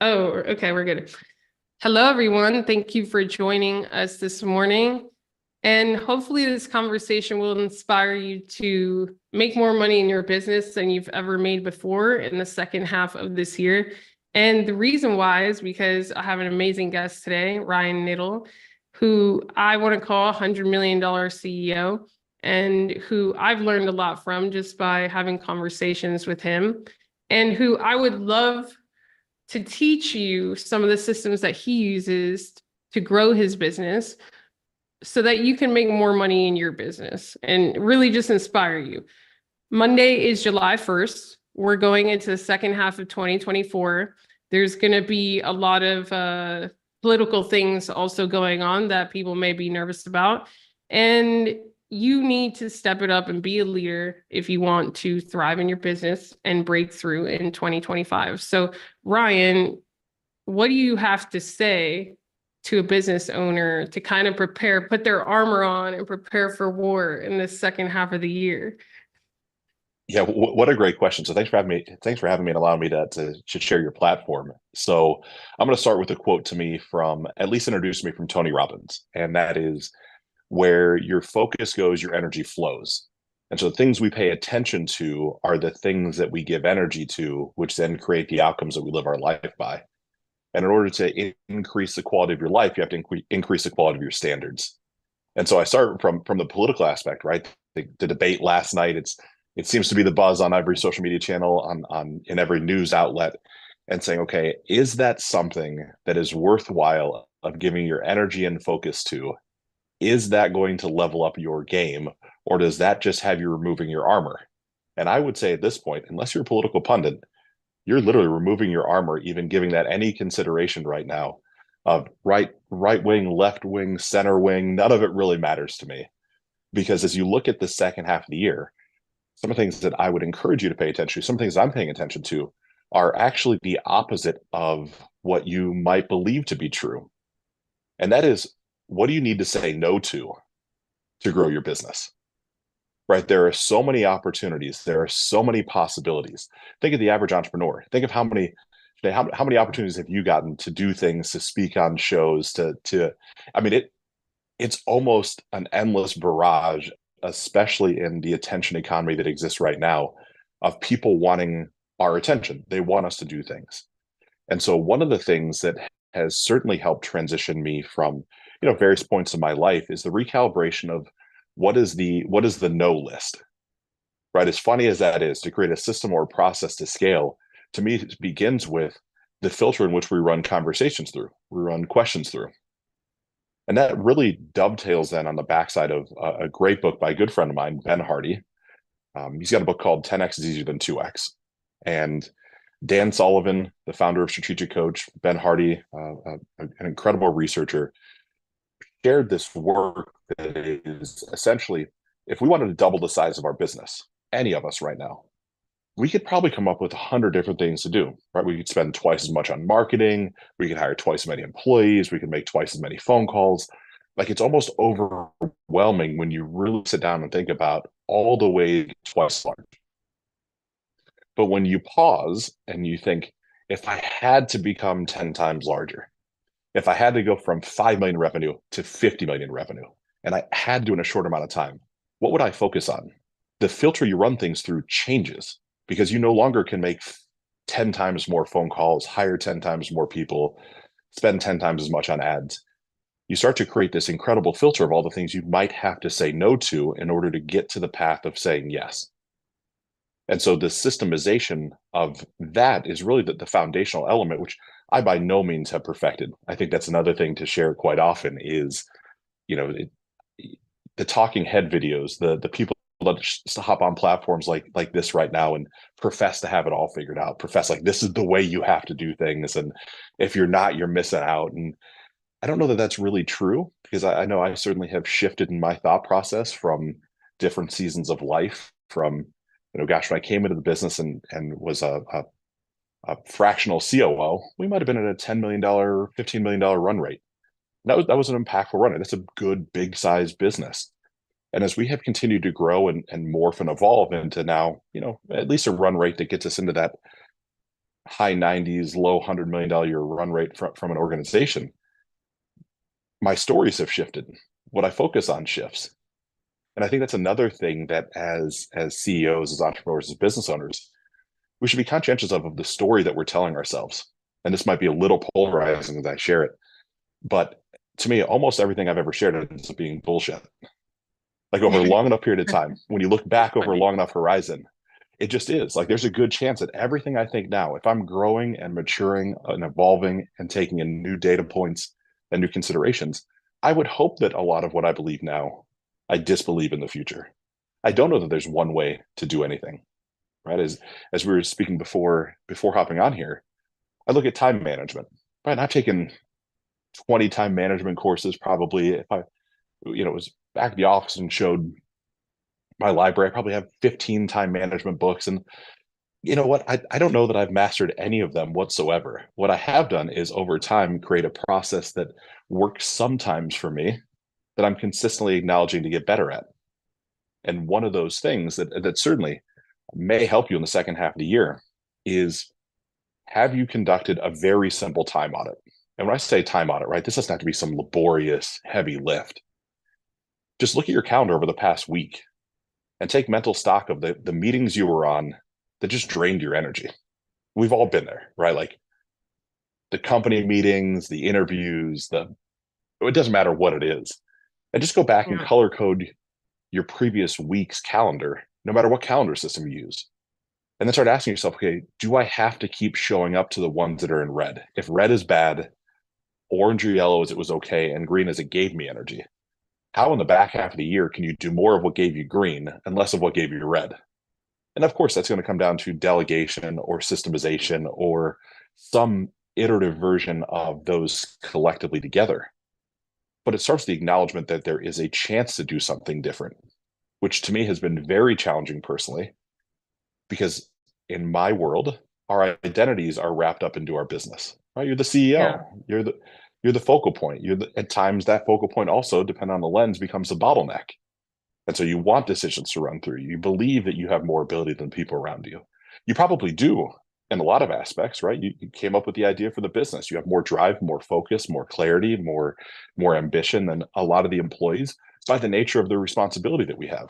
Oh, okay, we're good. Hello, everyone. Thank you for joining us this morning. And hopefully, this conversation will inspire you to make more money in your business than you've ever made before in the second half of this year. And the reason why is because I have an amazing guest today, Ryan Niddle, who I want to call $100 million CEO, and who I've learned a lot from just by having conversations with him, and who I would love to teach you some of the systems that he uses to grow his business so that you can make more money in your business and really just inspire you. Monday is July 1st. We're going into the second half of 2024. There's going to be a lot of political things also going on that people may be nervous about. And you need to step it up and be a leader if you want to thrive in your business and break through in 2025. So, Ryan, what do you have to say to a business owner to kind of prepare, put their armor on and prepare for war in the second half of the year? Yeah, what a great question. So thanks for having me. Thanks for having me and allowing me to share your platform. So I'm going to start with a quote to me from, at least introduced me from Tony Robbins, and that is, where your focus goes, your energy flows. And so the things we pay attention to are the things that we give energy to, which then create the outcomes that we live our life by. And in order to increase the quality of your life, you have to increase the quality of your standards. And so I start from the political aspect, right? The debate last night, it seems to be the buzz on every social media channel, on in every news outlet, and saying, okay, is that something that is worthwhile of giving your energy and focus to? Is that going to level up your game, or does that just have you removing your armor? And I would say at this point, unless you're a political pundit, you're literally removing your armor, even giving that any consideration right now of right wing, left wing, center wing. None of it really matters to me, because as you look at the second half of the year, some of the things that I would encourage you to pay attention to, some things I'm paying attention to, are actually the opposite of what you might believe to be true. And that is, what do you need to say no to grow your business? Right? There are so many opportunities. There are so many possibilities. Think of the average entrepreneur. Think of how many opportunities have you gotten to do things, to speak on shows, I mean, it's almost an endless barrage, especially in the attention economy that exists right now, of people wanting our attention. They want us to do things. And so one of the things that has certainly helped transition me from, various points in my life is the recalibration of what is the no list, right? As funny as that is, to create a system or a process to scale, to me, it begins with the filter in which we run conversations through, we run questions through. And that really dovetails then on the backside of a great book by a good friend of mine, Ben Hardy. He's got a book called 10X is Easier Than 2X. And Dan Sullivan, the founder of Strategic Coach, Ben Hardy, an incredible researcher, shared this work that is essentially, if we wanted to double the size of our business, any of us right now, we could probably come up with 100 different things to do, right? We could spend twice as much on marketing. We could hire twice as many employees. We could make twice as many phone calls. Like, it's almost overwhelming when you really sit down and think about all the ways twice large. But when you pause and you think, if I had to become 10 times larger, if I had to go from 5 million revenue to 50 million revenue, and I had to in a short amount of time, what would I focus on? The filter you run things through changes, because you no longer can make 10 times more phone calls, hire 10 times more people, spend 10 times as much on ads. You start to create this incredible filter of all the things you might have to say no to in order to get to the path of saying yes. And so the systemization of that is really the foundational element, which I by no means have perfected. I think that's another thing to share quite often is, you know, it, the talking head videos, the people that just hop on platforms like this right now and profess to have it all figured out, profess like this is the way you have to do things, and if you're not, you're missing out. And I don't know that that's really true, because I know I certainly have shifted in my thought process from different seasons of life. From, gosh, when I came into the business and was a fractional COO, we might have been at a $10 million, $15 million run rate. That was an impactful run rate. That's a good big size business. And as we have continued to grow and morph and evolve into now, at least a run rate that gets us into that high 90s, low $100 million year run rate from an organization, my stories have shifted. What I focus on shifts. And I think that's another thing that as CEOs, as entrepreneurs, as business owners, we should be conscientious of the story that we're telling ourselves. And this might be a little polarizing as I share it, but to me, almost everything I've ever shared ends up being bullshit. Like over a long enough period of time, when you look back over a long enough horizon, it just is. Like there's a good chance that everything I think now, if I'm growing and maturing and evolving and taking in new data points and new considerations, I would hope that a lot of what I believe now, I disbelieve in the future. I don't know that there's one way to do anything, right? As we were speaking before hopping on here, I look at time management, right? And I've taken 20 time management courses probably. If I, was back at the office and showed my library, I probably have 15 time management books. And you know what? I don't know that I've mastered any of them whatsoever. What I have done is over time create a process that works sometimes for me that I'm consistently acknowledging to get better at. And one of those things that certainly may help you in the second half of the year is, have you conducted a very simple time audit? And when I say time audit, right, this doesn't have to be some laborious, heavy lift. Just look at your calendar over the past week and take mental stock of the meetings you were on that just drained your energy. We've all been there, right? Like the company meetings, the interviews, it doesn't matter what it is. And just go back and color code your previous week's calendar, no matter what calendar system you use. And then start asking yourself, okay, do I have to keep showing up to the ones that are in red? If red is bad, orange or yellow is it was okay, and green is it gave me energy. How in the back half of the year can you do more of what gave you green and less of what gave you red? And of course, that's going to come down to delegation or systemization or some iterative version of those collectively together. But it starts the acknowledgement that there is a chance to do something different, which to me has been very challenging personally, because in my world, our identities are wrapped up into our business, right? You're the CEO, you're the focal point. At times that focal point also, depending on the lens, becomes a bottleneck. And so you want decisions to run through you. You believe that you have more ability than people around you. You probably do in a lot of aspects, right? You came up with the idea for the business. You have more drive, more focus, more clarity, more ambition than a lot of the employees by the nature of the responsibility that we have.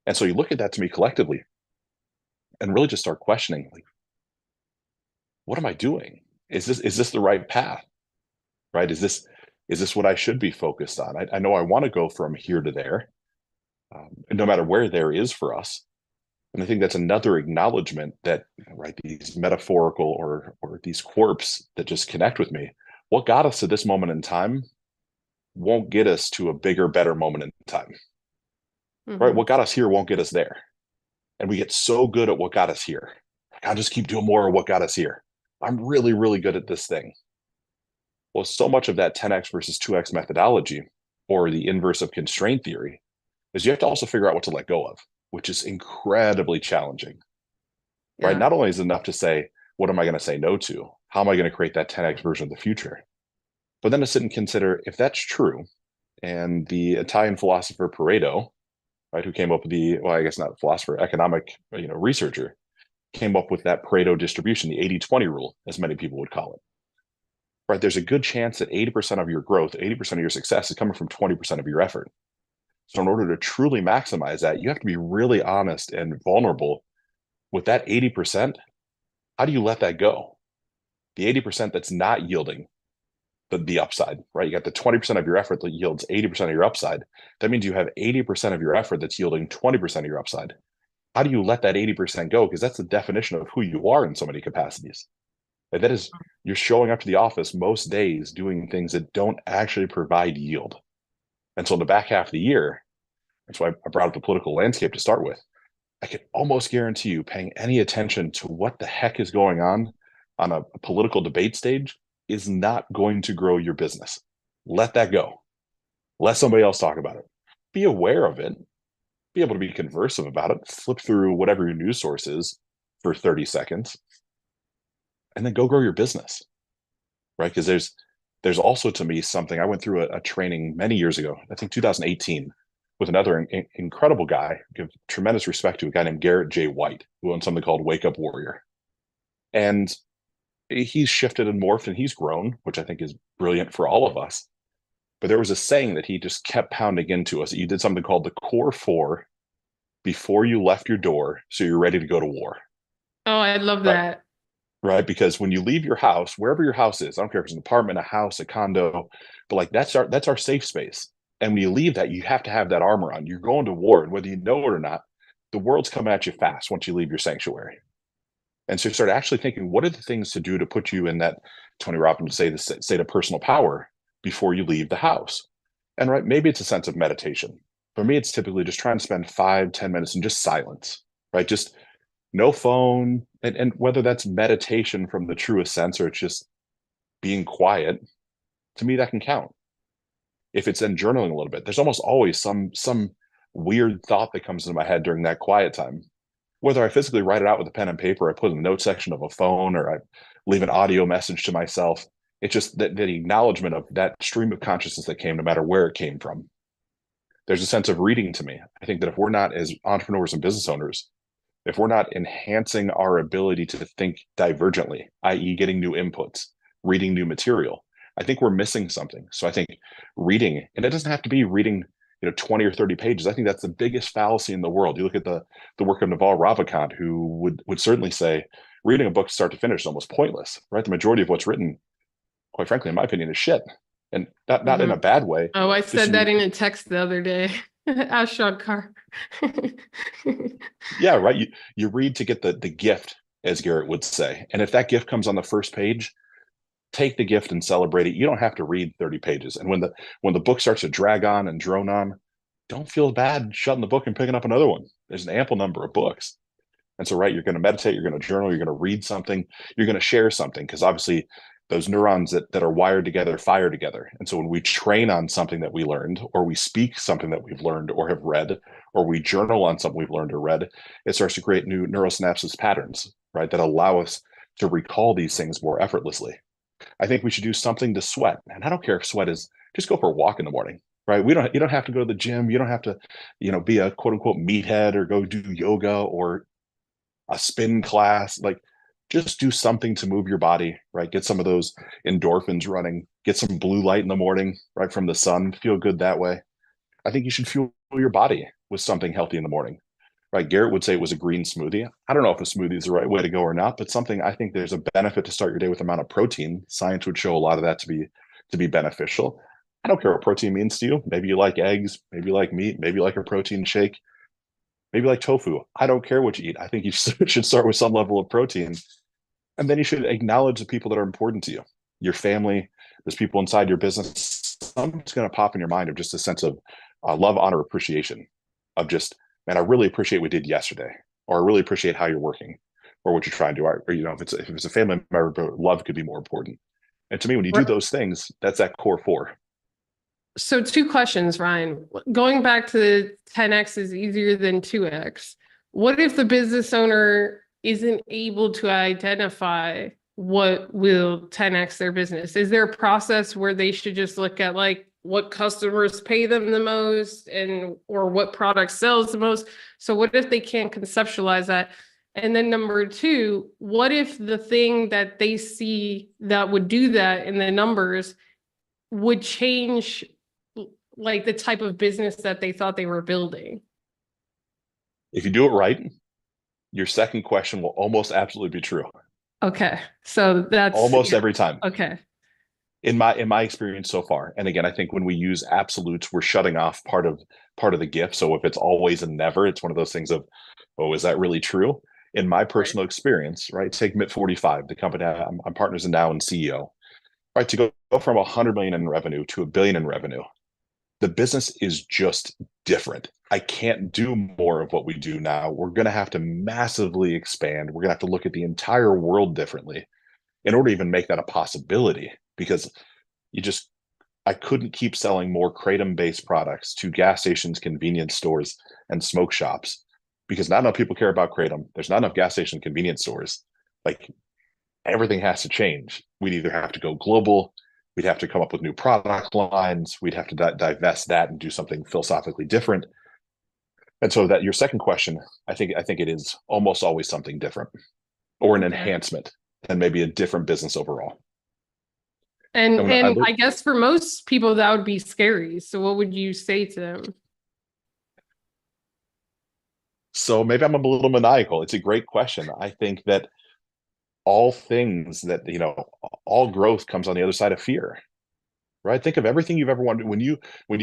And so you look at that to me collectively and really just start questioning, like, what am I doing? Is this the right path? Right? Is this what I should be focused on? I know I want to go from here to there, no matter where there is for us. And I think that's another acknowledgement that, right, these metaphorical or these quirps that just connect with me, what got us to this moment in time won't get us to a bigger, better moment in time. Right? What got us here won't get us there. And we get so good at what got us here. I'll just keep doing more of what got us here. I'm really, really good at this thing. Well, so much of that 10x versus 2x methodology, or the inverse of constraint theory, is you have to also figure out what to let go of, which is incredibly challenging. Right? Not only is it enough to say, what am I going to say no to? How am I going to create that 10x version of the future? But then to sit and consider, if that's true, and the Italian philosopher Pareto, right, who came up with I guess not philosopher, economic, researcher, came up with that Pareto distribution, the 80-20 rule, as many people would call it. Right, there's a good chance that 80% of your growth, 80% of your success is coming from 20% of your effort. So in order to truly maximize that, you have to be really honest and vulnerable with that 80%. How do you let that go? The 80% that's not yielding the upside, right? You got the 20% of your effort that yields 80% of your upside. That means you have 80% of your effort that's yielding 20% of your upside. How do you let that 80% go? Because that's the definition of who you are in so many capacities. And that is, you're showing up to the office most days doing things that don't actually provide yield. And so in the back half of the year, that's why I brought up the political landscape to start with. I can almost guarantee you paying any attention to what the heck is going on a political debate stage is not going to grow your business. Let that go. Let somebody else talk about it. Be aware of it. Be able to be conversive about it. Flip through whatever your news source is for 30 seconds. And then go grow your business. Right? Because there's also, to me, something. I went through a training many years ago, I think 2018, with another incredible guy. Give tremendous respect to a guy named Garrett J. White, who owns something called Wake Up Warrior. And he's shifted and morphed and he's grown, which I think is brilliant for all of us. But there was a saying that he just kept pounding into us. You did something called the core four before you left your door, so you're ready to go to war. Oh, I love Right. that. Right. Because when you leave your house, wherever your house is, I don't care if it's an apartment, a house, a condo, but like that's our safe space. And when you leave that, you have to have that armor on. You're going to war. And whether you know it or not, the world's coming at you fast once you leave your sanctuary. And so you start actually thinking, what are the things to do to put you in that Tony Robbins say the state of personal power before you leave the house? And right, maybe it's a sense of meditation. For me, it's typically just trying to spend 5, 10 minutes in just silence, right? Just no phone. And whether that's meditation from the truest sense or it's just being quiet, to me, that can count. If it's then journaling a little bit, there's almost always some weird thought that comes into my head during that quiet time. Whether I physically write it out with a pen and paper, I put in the note section of a phone, or I leave an audio message to myself. It's just that the acknowledgement of that stream of consciousness that came, no matter where it came from. There's a sense of reading to me. I think that if we're not, as entrepreneurs and business owners, if we're not enhancing our ability to think divergently, i.e., getting new inputs, reading new material, I think we're missing something. So I think reading, and it doesn't have to be reading, 20 or 30 pages. I think that's the biggest fallacy in the world. You look at the work of Naval Ravikant, who would certainly say reading a book start to finish is almost pointless, right? The majority of what's written, quite frankly, in my opinion, is shit. And not in a Mhm. bad way. Oh, I Just said that in a text the other day. Ashok Kar. yeah, right. You read to get the gift, as Garrett would say. And if that gift comes on the first page, take the gift and celebrate it. You don't have to read 30 pages. And when the book starts to drag on and drone on, don't feel bad shutting the book and picking up another one. There's an ample number of books. And so, right, you're going to meditate, you're going to journal, you're going to read something, you're going to share something, because obviously those neurons that are wired together fire together. And so when we train on something that we learned, or we speak something that we've learned or have read, or we journal on something we've learned or read, it starts to create new neurosynapses patterns, right, that allow us to recall these things more effortlessly. I think we should do something to sweat. And I don't care if sweat is just go for a walk in the morning, right? You don't have to go to the gym. You don't have to, be a quote unquote meathead or go do yoga or a spin class. Like just do something to move your body, right? Get some of those endorphins running, get some blue light in the morning, right? From the sun, feel good that way. I think you should fuel your body with something healthy in the morning, right? Garrett would say it was a green smoothie. I don't know if a smoothie is the right way to go or not, but something I think there's a benefit to start your day with the amount of protein. Science would show a lot of that to be beneficial. I don't care what protein means to you. Maybe you like eggs, maybe you like meat, maybe you like a protein shake, maybe you like tofu. I don't care what you eat. I think you should start with some level of protein. And then you should acknowledge the people that are important to you, your family, there's people inside your business. Something's going to pop in your mind of just a sense of love, honor, appreciation of just, man, I really appreciate what we did yesterday, or I really appreciate how you're working or what you're trying to do. Or, if it's a family member, love could be more important. And to me, when you do those things, that's that core four. So 2 questions, Ryan. Going back to the 10x is easier than 2x. What if the business owner isn't able to identify what will 10x their business? Is there a process where they should just look at like what customers pay them the most and or what product sells the most? So what if they can't conceptualize that? And then number 2, what if the thing that they see that would do that in the numbers would change like the type of business that they thought they were building? If you do it right, your second question will almost absolutely be true. Okay. So that's almost every time. Okay. In my experience so far. And again, I think when we use absolutes, we're shutting off part of the gift. So if it's always and never, it's one of those things of, oh, is that really true? In my personal experience, right? Take MIT 45, the company I'm partners in now and CEO, right? To go from 100 million in revenue to $1 billion in revenue, the business is just different. I can't do more of what we do now. We're going to have to massively expand. We're going to have to look at the entire world differently in order to even make that a possibility, because I couldn't keep selling more kratom-based products to gas stations, convenience stores, and smoke shops, because not enough people care about kratom. There's not enough gas station convenience stores. Like everything has to change. We'd either have to go global, we'd have to come up with new product lines, we'd have to divest that and do something philosophically different. And so that your second question, I think it is almost always something different. or an Okay. enhancement than maybe a different business overall. And I guess for most people that would be scary. So what would you say to them? So maybe I'm a little maniacal. It's a great question. I think that all things that, all growth comes on the other side of fear, right? Think of everything you've ever wanted when you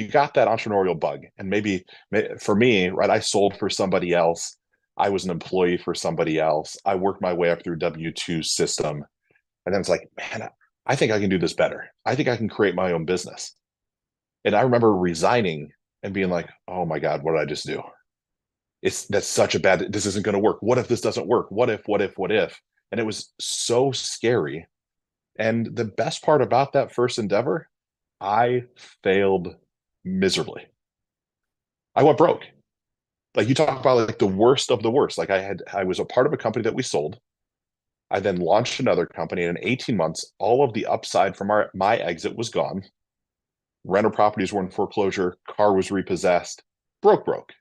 got that entrepreneurial bug. And maybe for me, right, I sold for somebody else. I was an employee for somebody else. I worked my way up through W-2 system. And then it's like, man, I think I can do this better. I think I can create my own business. And I remember resigning and being like, oh my God, what did I just do? That's such a bad, this isn't going to work. What if this doesn't work? What if? And it was so scary. And the best part about that first endeavor, I failed miserably. I went broke. Like you talk about like the worst of the worst. Like I was a part of a company that we sold. I then launched another company, and in 18 months, all of the upside from my exit was gone. Rental properties were in foreclosure, car was repossessed, broke.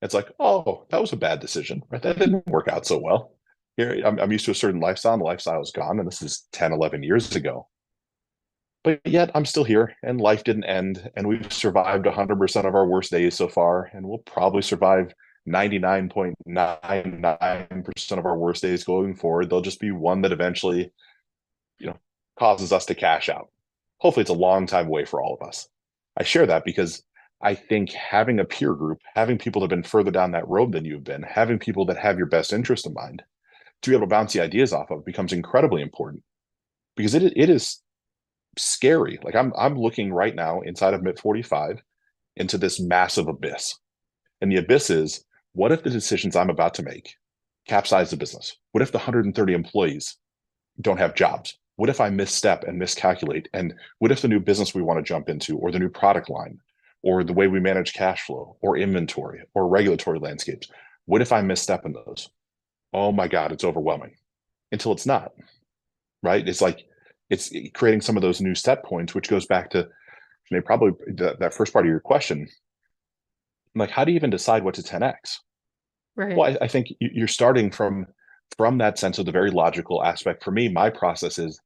It's like, oh, that was a bad decision, right? That didn't work out so well. Here, I'm used to a certain lifestyle, and the lifestyle is gone, and this is 10, 11 years ago. But yet I'm still here, and life didn't end, and we've survived 100% of our worst days so far, and we'll probably survive 99.99% of our worst days going forward. There'll just be one that eventually, you know, causes us to cash out. Hopefully, it's a long time away for all of us. I share that because I think having a peer group, having people that have been further down that road than you've been, having people that have your best interest in mind to be able to bounce the ideas off of becomes incredibly important because it is scary. Like I'm looking right now inside of MIT 45 into this massive abyss. And the abyss is, what if the decisions I'm about to make capsize the business? What if the 130 employees don't have jobs? What if I misstep and miscalculate? And what if the new business we want to jump into, or the new product line, or the way we manage cash flow, or inventory, or regulatory landscapes, what if I misstep in those? Oh my God, it's overwhelming until it's not, right? It's like it's creating some of those new set points, which goes back to probably that first part of your question. Like, how do you even decide what to 10x? Right. Well, I think you're starting from that sense of the very logical aspect. For me, my process is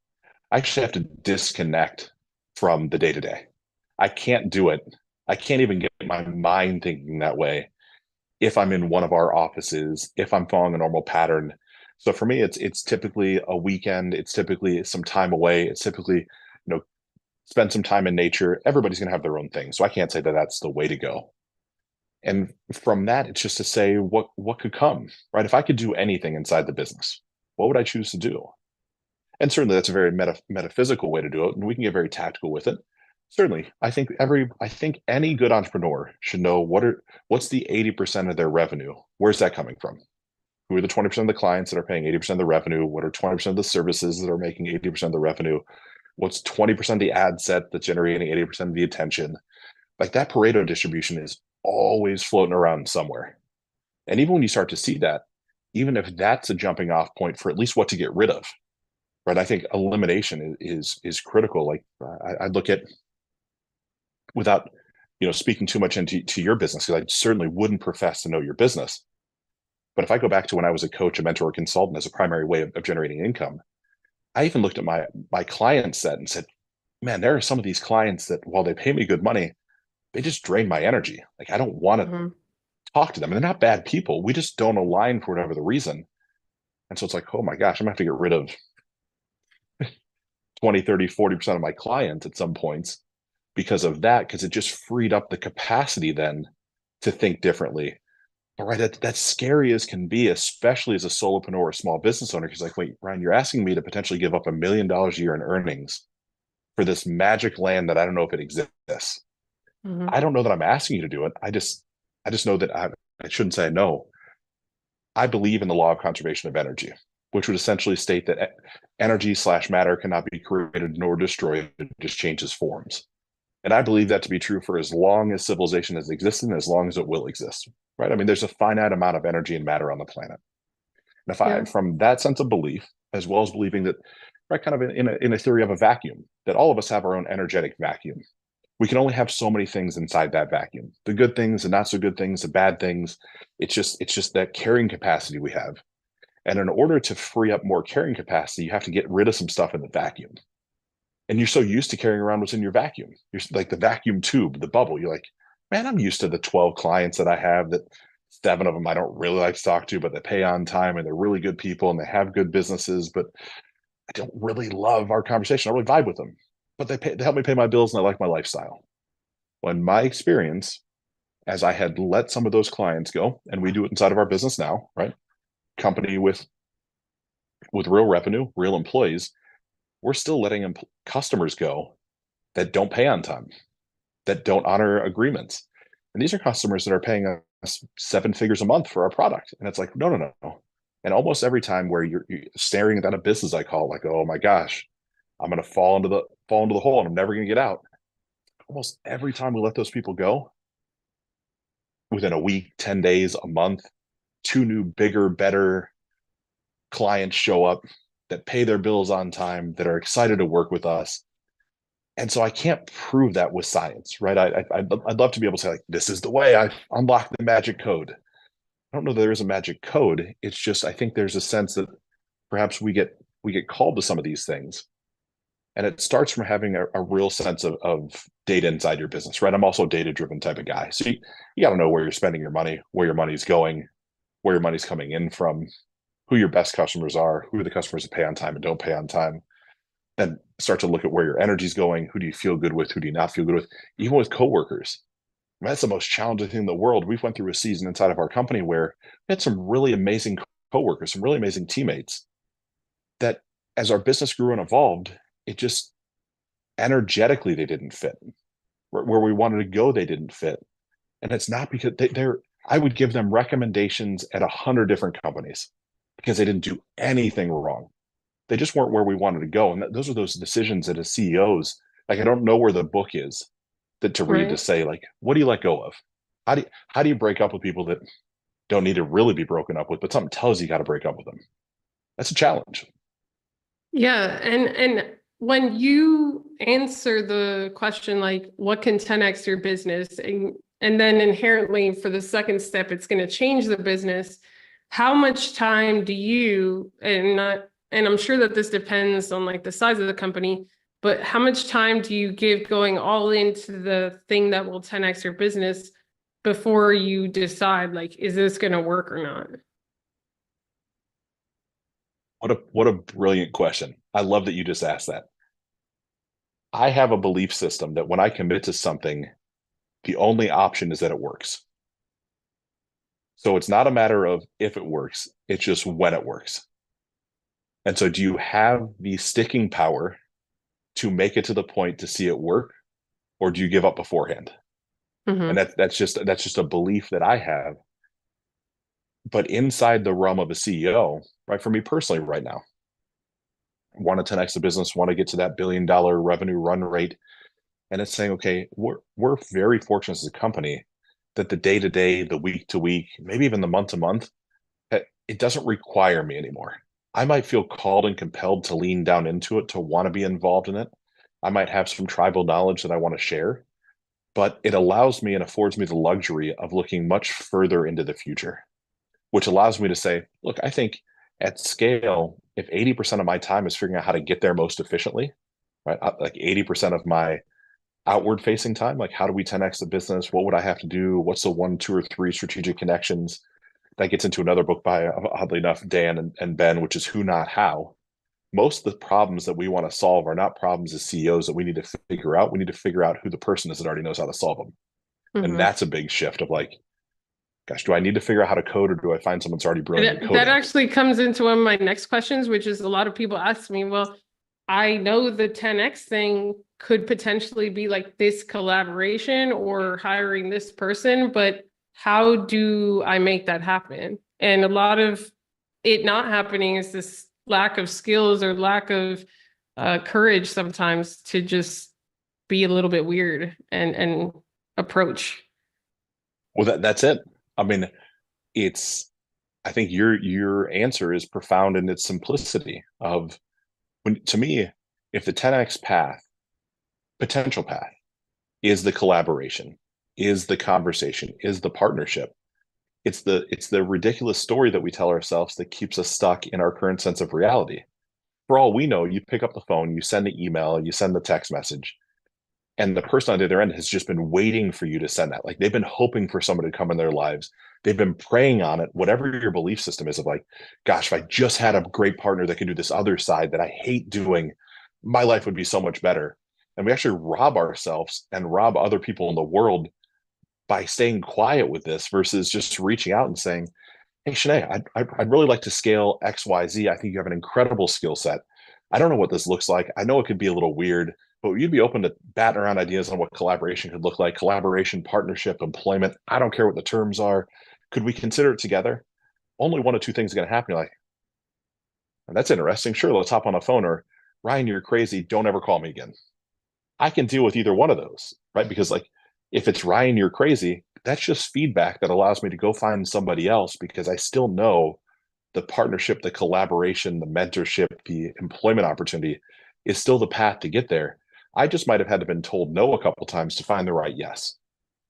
I actually have to disconnect from the day to day. I can't do it. I can't even get my mind thinking that way if I'm in one of our offices, if I'm following a normal pattern. So for me, it's typically a weekend. It's typically some time away. It's typically, spend some time in nature. Everybody's going to have their own thing. So I can't say that that's the way to go. And from that, it's just to say what could come, right? If I could do anything inside the business, what would I choose to do? And certainly that's a very metaphysical way to do it, and we can get very tactical with it. Certainly, I think any good entrepreneur should know what's the 80% of their revenue. Where's that coming from? Who are the 20% of the clients that are paying 80% of the revenue? What are 20% of the services that are making 80% of the revenue? What's 20% of the ad set that's generating 80% of the attention? Like that Pareto distribution is always floating around somewhere. And even when you start to see that, even if that's a jumping off point for at least what to get rid of, right? I think elimination is critical. Like I look at, without speaking too much into your business, because I certainly wouldn't profess to know your business. But if I go back to when I was a coach, a mentor, a consultant as a primary way of generating income, I even looked at my client set and said, man, there are some of these clients that while they pay me good money, they just drain my energy. Like I don't want to talk to them. And they're not bad people. We just don't align for whatever the reason. And so it's like, oh my gosh, I'm gonna have to get rid of 20, 30, 40% of my clients at some points because of that, because it just freed up the capacity then to think differently. All right, that's scary as can be, especially as a solopreneur or a small business owner. Because like, wait, Ryan, you're asking me to potentially give up $1 million a year in earnings for this magic land that I don't know if it exists. I don't know that I'm asking you to do it. I just know that I shouldn't say no. I believe in the law of conservation of energy, which would essentially state that energy/matter cannot be created nor destroyed; it just changes forms. And I believe that to be true for as long as civilization has existed and as long as it will exist. Right? I mean, there's a finite amount of energy and matter on the planet. And if I, from that sense of belief, as well as believing that, right, kind of in a theory of a vacuum, that all of us have our own energetic vacuum. We can only have so many things inside that vacuum. The good things, the not so good things, the bad things. It's just that carrying capacity we have. And in order to free up more carrying capacity, you have to get rid of some stuff in the vacuum. And you're so used to carrying around what's in your vacuum. You're like the vacuum tube, the bubble. You're like, man, I'm used to the 12 clients that I have, that 7 of them I don't really like to talk to, but they pay on time and they're really good people and they have good businesses, but I don't really love our conversation. I really vibe with them, but they help me pay my bills and I like my lifestyle. When my experience, as I had let some of those clients go, and we do it inside of our business now, right? Company with real revenue, real employees, we're still letting customers go that don't pay on time, that don't honor agreements. And these are customers that are paying us 7 figures a month for our product. And it's like, no, no, no. And almost every time where you're staring at that abyss, as I call it, like, oh my gosh, I'm going to fall into the hole and I'm never going to get out. Almost every time we let those people go, within a week, 10 days, a month, 2 new, bigger, better clients show up that pay their bills on time, that are excited to work with us. And so I can't prove that with science, right? I'd love to be able to say, like, this is the way I unlock the magic code. I don't know that there is a magic code. It's just, I think there's a sense that perhaps we get called to some of these things. And it starts from having a real sense of data inside your business, right? I'm also a data-driven type of guy. So you got to know where you're spending your money, where your money's going, where your money's coming in from, who your best customers are, who are the customers that pay on time and don't pay on time. Then start to look at where your energy's going, who do you feel good with, who do you not feel good with, even with coworkers. I mean, that's the most challenging thing in the world. We've went through a season inside of our company where we had some really amazing coworkers, some really amazing teammates that, as our business grew and evolved, it just energetically they didn't fit. Where we wanted to go, they didn't fit. And it's not because they're I would give them recommendations at 100 different companies because they didn't do anything wrong. They just weren't where we wanted to go. And those are those decisions that as CEOs, like, I don't know where the book is that to read to say, like, what do you let go of? How do you break up with people that don't need to really be broken up with, but something tells you got to break up with them? That's a challenge. Yeah. And when you answer the question, like, what can 10x your business? And then inherently for the second step, it's going to change the business. How much time do you, and I'm sure that this depends on like the size of the company, but how much time do you give going all into the thing that will 10x your business before you decide, like, is this going to work or not? What a brilliant question. I love that you just asked that. I have a belief system that when I commit to something, the only option is that it works. So it's not a matter of if it works, it's just when it works. And so do you have the sticking power to make it to the point to see it work, or do you give up beforehand? Mm-hmm. And that's just a belief that I have. But inside the realm of a CEO, right, for me personally right now, want to 10x the business, want to get to that $1 billion revenue run rate. And it's saying, okay, we're very fortunate as a company that the day to day, the week to week, maybe even the month to month, it doesn't require me anymore. I might feel called and compelled to lean down into it, to want to be involved in it. I might have some tribal knowledge that I want to share, but it allows me and affords me the luxury of looking much further into the future, which allows me to say, look, I think at scale, if 80% of my time is figuring out how to get there most efficiently, right? Like 80% of my outward facing time, like, how do we 10x the business? What would I have to do? What's the 1, 2, or 3 strategic connections? That gets into another book by, oddly enough, Dan and Ben, which is Who Not How. Most of the problems that we want to solve are not problems as CEOs that we need to figure out. We need to figure out who the person is that already knows how to solve them. Mm-hmm. And that's a big shift of like, gosh, do I need to figure out how to code, or do I find someone that's already brilliant at coding? That actually comes into one of my next questions, which is a lot of people ask me, well, I know the 10x thing could potentially be like this collaboration or hiring this person, but how do I make that happen? And a lot of it not happening is this lack of skills or lack of courage sometimes to just be a little bit weird and approach. Well, that's it. I mean, I think your answer is profound in its simplicity of, to me, if the 10x potential path is the collaboration, is the conversation, is the partnership, it's the ridiculous story that we tell ourselves that keeps us stuck in our current sense of reality. For all we know, you pick up the phone, you send the email, you send the text message, and the person on the other end has just been waiting for you to send that. Like they've been hoping for somebody to come in their lives. They've been praying on it, whatever your belief system is of like, gosh, if I just had a great partner that could do this other side that I hate doing, my life would be so much better. And we actually rob ourselves and rob other people in the world by staying quiet with this versus just reaching out and saying, hey, Shanae, I'd really like to scale XYZ. I think you have an incredible skill set. I don't know what this looks like. I know it could be a little weird, but you'd be open to batting around ideas on what collaboration could look like, collaboration, partnership, employment. I don't care what the terms are. Could we consider it together? Only one of two things is going to happen. You're like, that's interesting. Sure, let's hop on a phone. Or, Ryan, you're crazy. Don't ever call me again. I can deal with either one of those, right? Because like if it's Ryan, you're crazy, that's just feedback that allows me to go find somebody else because I still know the partnership, the collaboration, the mentorship, the employment opportunity is still the path to get there. I just might have had to been told no a couple times to find the right yes,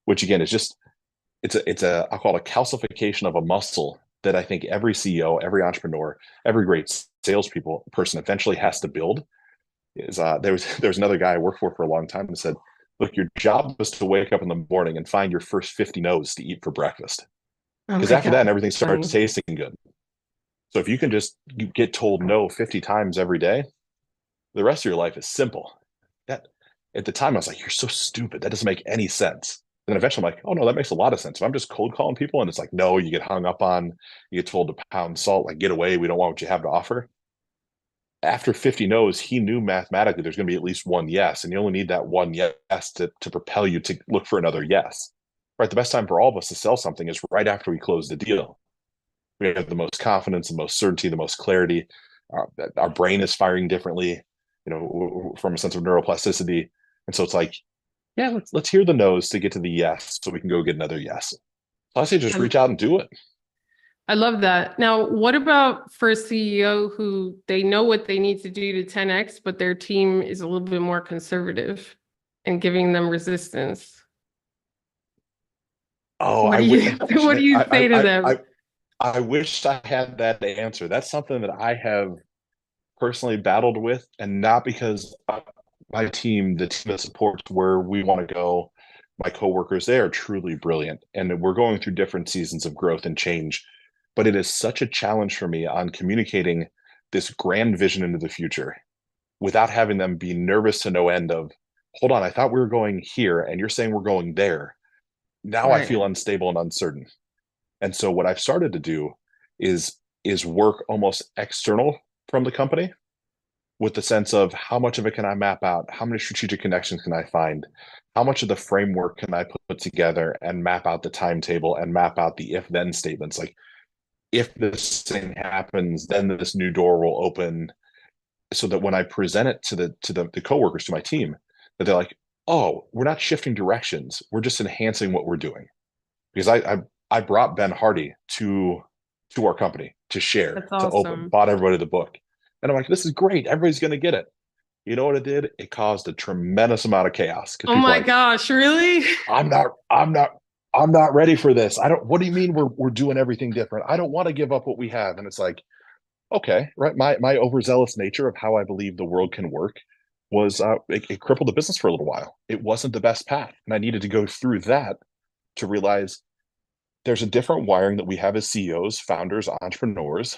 which again is just it's a I'll call it a calcification of a muscle that I think every CEO, every entrepreneur, every great salespeople person eventually has to build. Is there was another guy I worked for a long time and said, look, your job was to wake up in the morning and find your first 50 no's to eat for breakfast. Oh Because my after God. that, everything starts Funny. tasting good. So if you can just you get told no 50 times every day, the rest of your life is simple. That at the time I was like, you're so stupid. That doesn't make any sense. And then eventually I'm like, oh no, that makes a lot of sense. If I'm just cold calling people and it's like, no, you get hung up on, you get told to pound salt, like get away, we don't want what you have to offer. After 50 no's, he knew mathematically there's going to be at least one yes, and you only need that one yes to propel you to look for another yes. Right? The best time for all of us to sell something is right after we close the deal. We have the most confidence, the most certainty, the most clarity. Our brain is firing differently, from a sense of neuroplasticity. And so it's like, yeah, let's hear the no's to get to the yes, so we can go get another yes. So I say just I, reach out and do it. I love that. Now, what about for a CEO who they know what they need to do to 10x, but their team is a little bit more conservative and giving them resistance? Oh, What I do wish you what do you say to them? I wish I had that answer. That's something that I have personally battled with, and not because my team, the team that supports where we want to go, my coworkers, they are truly brilliant, and we're going through different seasons of growth and change. But it is such a challenge for me on communicating this grand vision into the future without having them be nervous to no end of, hold on, I thought we were going here, and you're saying we're going there. Now I Right. feel unstable and uncertain. And so what I've started to do is work almost external from the company with the sense of how much of it can I map out? How many strategic connections can I find? How much of the framework can I put together and map out the timetable and map out the if then statements? Like, if this thing happens, then this new door will open so that when I present it to the coworkers, to my team, that they're like, oh, we're not shifting directions. We're just enhancing what we're doing. Because I brought Ben Hardy to our company to share, That's to open, awesome. bought everybody the book. And I'm like, this is great. Everybody's going to get it. You know what it did? It caused a tremendous amount of chaos because Oh people are my like, gosh, really? I'm not, I'm not, I'm not ready for this. I don't, what do you mean we're doing everything different? I don't want to give up what we have. And it's like, okay, right. My overzealous nature of how I believe the world can work was it crippled the business for a little while. It wasn't the best path. And I needed to go through that to realize there's a different wiring that we have as CEOs, founders, entrepreneurs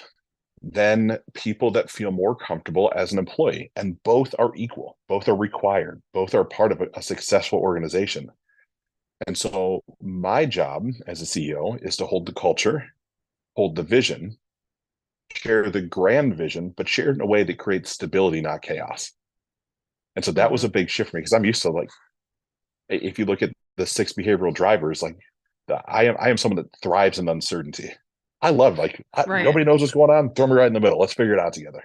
than people that feel more comfortable as an employee. And both are equal, both are required, both are part of a successful organization. And so my job as a CEO is to hold the culture, hold the vision, share the grand vision, but share it in a way that creates stability, not chaos. And so that was a Mhm. big shift for me because I'm used to, like, if you look at the six behavioral drivers, like I am someone that thrives in uncertainty. I love, like, Right. nobody knows what's going on. Throw me right in the middle. Let's figure it out together.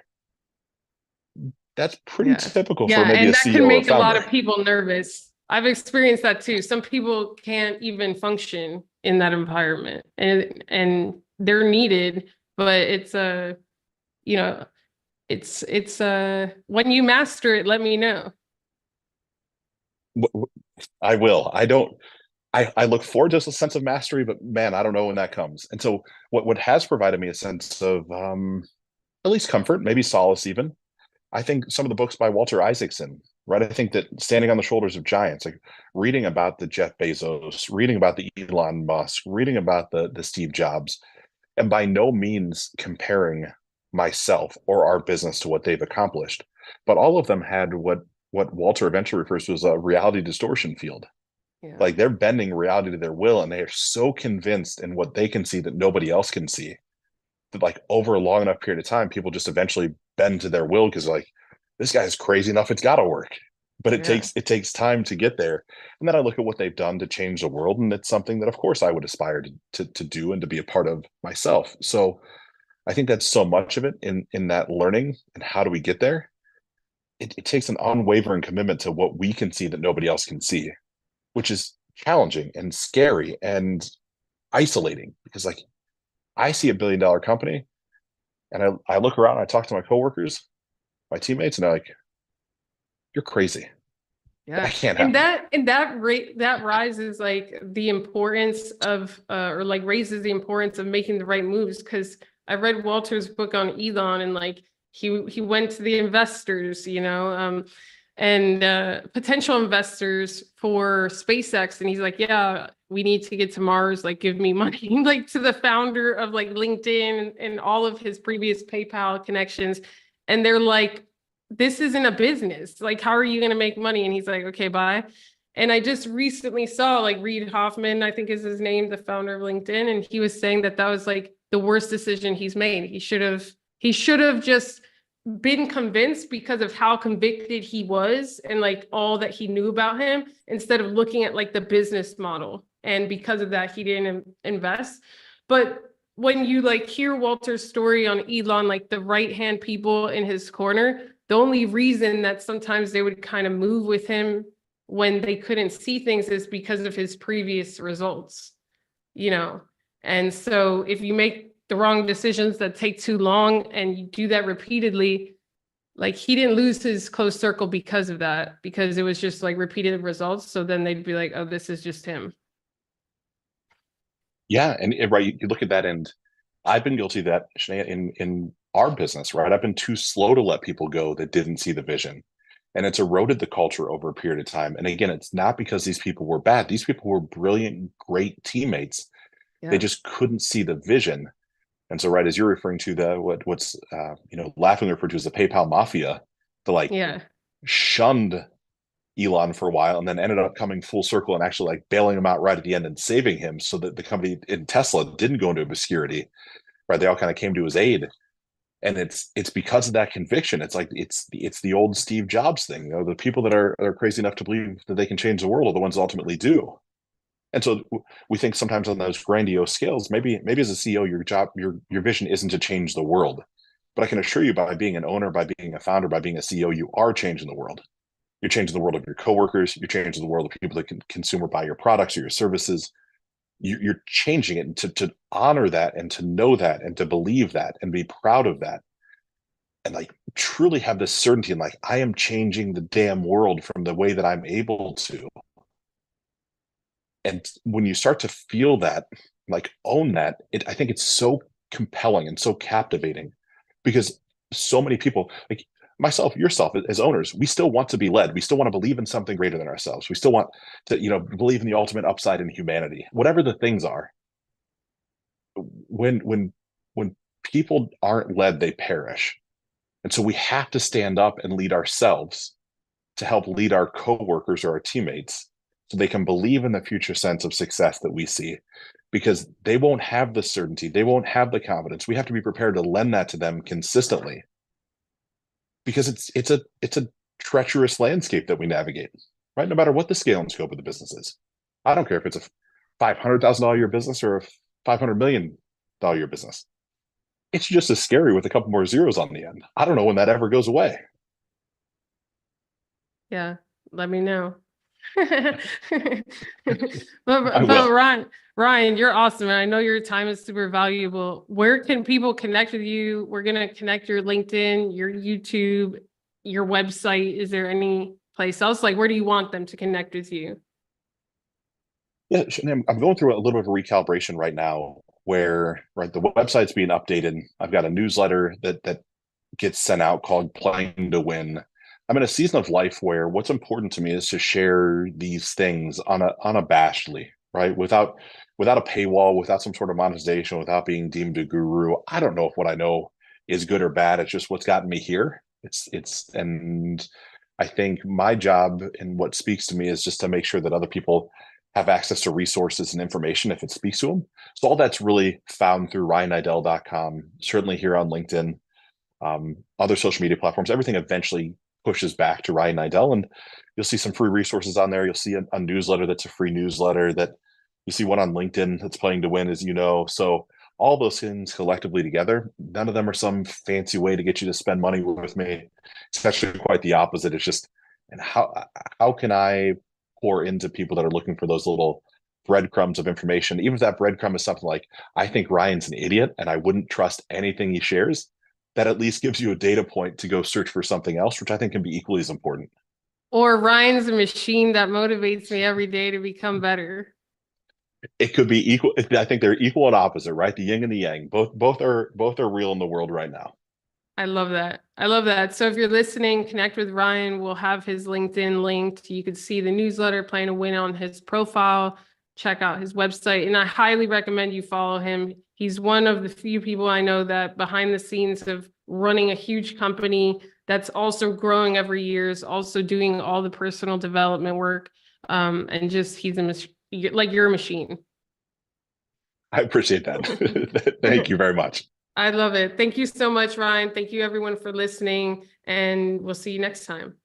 That's pretty Yeah. typical for Yeah. maybe And a that can CEO or make a lot founder. of people nervous. I've experienced that too. Some people can't even function in that environment and they're needed, but it's a, you know, it's when you master it, let me know. I will. I don't. I look forward to a sense of mastery, but man, I don't know when that comes. And so what has provided me a sense of at least comfort, maybe solace even. I think some of the books by Walter Isaacson, right? I think that Standing on the Shoulders of Giants, like reading about the Jeff Bezos, reading about the Elon Musk, reading about the Steve Jobs, and by no means comparing myself or our business to what they've accomplished, but all of them had what Walter eventually refers to as a reality distortion field. Yeah. Like they're bending reality to their will, and they are so convinced in what they can see that nobody else can see that, like, over a long enough period of time, people just eventually bend to their will because, like, this guy's crazy enough, it's got to work. But Yeah. it takes time to get there. And then I look at what they've done to change the world, and it's something that, of course, I would aspire to do and to be a part of myself. So I think that's so much of it in that learning and how do we get there. It takes an unwavering commitment to what we can see that nobody else can see, which is challenging and scary and isolating because, like, I see $1 billion company and I look around and I talk to my coworkers, my teammates, and they're like, you're crazy. Yeah. That can't And happen. that rate that rises like the importance of or like raises the importance of making the right moves. Cause I read Walter's book on Elon and like he went to the investors, and potential investors for SpaceX. And he's like, yeah, we need to get to Mars, like give me money, like to the founder of like LinkedIn and all of his previous PayPal connections. And they're like, this isn't a business. Like, how are you going to make money? And he's like, okay, bye. And I just recently saw like Reid Hoffman, I think is his name, the founder of LinkedIn. And he was saying that that was like the worst decision he's made. He should have just been convinced because of how convicted he was and like all that he knew about him instead of looking at like the business model. And because of that, he didn't invest. But when you like hear Walter's story on Elon, like the right hand people in his corner, the only reason that sometimes they would kind of move with him when they couldn't see things is because of his previous results, you know? And so if you make the wrong decisions that take too long and you do that repeatedly, like he didn't lose his close circle because of that, because it was just like repeated results. So then they'd be like, oh, this is just him. Yeah, and right, you look at that, and I've been guilty of that, Shania, in our business, right? I've been too slow to let people go that didn't see the vision. And it's eroded the culture over a period of time. And again, it's not because these people were bad. These people were brilliant, great teammates. They Yeah. just couldn't see the vision. And so, right, as you're referring to the what's laughingly referred to as the PayPal mafia, the like Yeah. shunned Elon for a while and then ended up coming full circle and actually like bailing him out right at the end and saving him so that the company in Tesla didn't go into obscurity, right? They all kind of came to his aid. And it's because of that conviction. It's like it's the old Steve Jobs thing. The people that are crazy enough to believe that they can change the world are the ones that ultimately do. And so we think sometimes on those grandiose scales, maybe as a CEO, your vision isn't to change the world. But I can assure you, by being an owner, by being a founder, by being a CEO, you are changing the world. You're changing the world of your coworkers. You're changing the world of people that can consume or buy your products or your services. You're changing it, and to honor that and to know that and to believe that and be proud of that and like truly have this certainty and like I am changing the damn world from the way that I'm able to. And when you start to feel that, like own that, I think it's so compelling and so captivating because so many people, like myself, yourself, as owners, we still want to be led. We still want to believe in something greater than ourselves. We still want to, believe in the ultimate upside in humanity, whatever the things are. When people aren't led, they perish. And so we have to stand up and lead ourselves to help lead our coworkers or our teammates so they can believe in the future sense of success that we see because they won't have the certainty, they won't have the confidence. We have to be prepared to lend that to them consistently because it's a treacherous landscape that we navigate, right? No matter what the scale and scope of the business is. I don't care if it's a $500,000 a year business or a $500 million a year business. It's just as scary with a couple more zeros on the end. I don't know when that ever goes away. Yeah. Let me know. I But will. Ryan, you're awesome. And I know your time is super valuable. Where can people connect with you? We're going to connect your LinkedIn, your YouTube, your website. Is there any place else? Like, where do you want them to connect with you? Yeah, I'm going through a little bit of a recalibration right now where the website's being updated. I've got a newsletter that gets sent out called Playing to Win. I'm in a season of life where what's important to me is to share these things unabashedly, right? Without a paywall, without some sort of monetization, without being deemed a guru. I don't know if what I know is good or bad. It's just what's gotten me here. And I think my job and what speaks to me is just to make sure that other people have access to resources and information if it speaks to them. So all that's really found through RyanNidell.com, certainly here on LinkedIn, other social media platforms. Everything eventually pushes back to Ryan Niddell, and you'll see some free resources on there. You'll see a newsletter that's a free newsletter, that you see one on LinkedIn that's Playing to Win, as you know. So all those things collectively together, none of them are some fancy way to get you to spend money with me. It's actually quite the opposite. It's just, and how can I pour into people that are looking for those little breadcrumbs of information, even if that breadcrumb is something like, I think Ryan's an idiot and I wouldn't trust anything he shares. That at least gives you a data point to go search for something else, which I think can be equally as important. Or Ryan's a machine that motivates me every day to become better. It could be equal. I think they're equal and opposite, right? The yin and the yang. Both are real in the world right now. I love that. I love that. So if you're listening, connect with Ryan. We'll have his LinkedIn linked. You could see the newsletter, Playing to Win, on his profile. Check out his website. And I highly recommend you follow him. He's one of the few people I know that behind the scenes of running a huge company that's also growing every year, is also doing all the personal development work. And just he's like you're a machine. I appreciate that. Thank you very much. I love it. Thank you so much, Ryan. Thank you everyone for listening, and we'll see you next time.